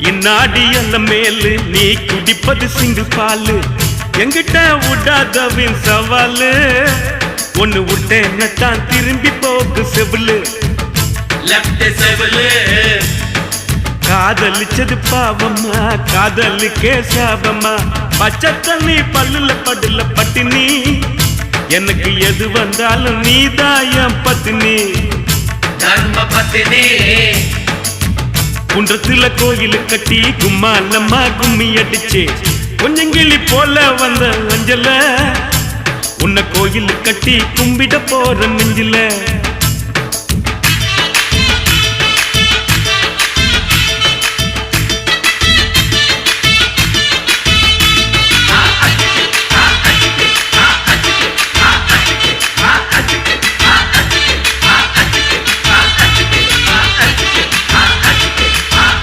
இந்நாடி அந்த மேலு நீ குடிப்பது சிங்கிள் பாலு எங்கிட்ட விடாதவின் சவாலு ஒன்னு விட்டேன்னு தான் திரும்பி போக்கு செவிலு காதலிச்சது பாவம்மா காதலுக்கே சாபம்மா பச்சை தண்ணி பல்லுல படுல பட்டினி எனக்கு எது வந்தாலும் நீதான் என் பத்தினி தர்ம பத்தினி குன்றத்துல கோயிலு கட்டி கும்மாலம்மா கும்மி அடிச்சு கொஞ்சங்கிளி போல வந்த அஞ்சல உன்னை கோயிலு கட்டி கும்பிட போற நெஞ்சில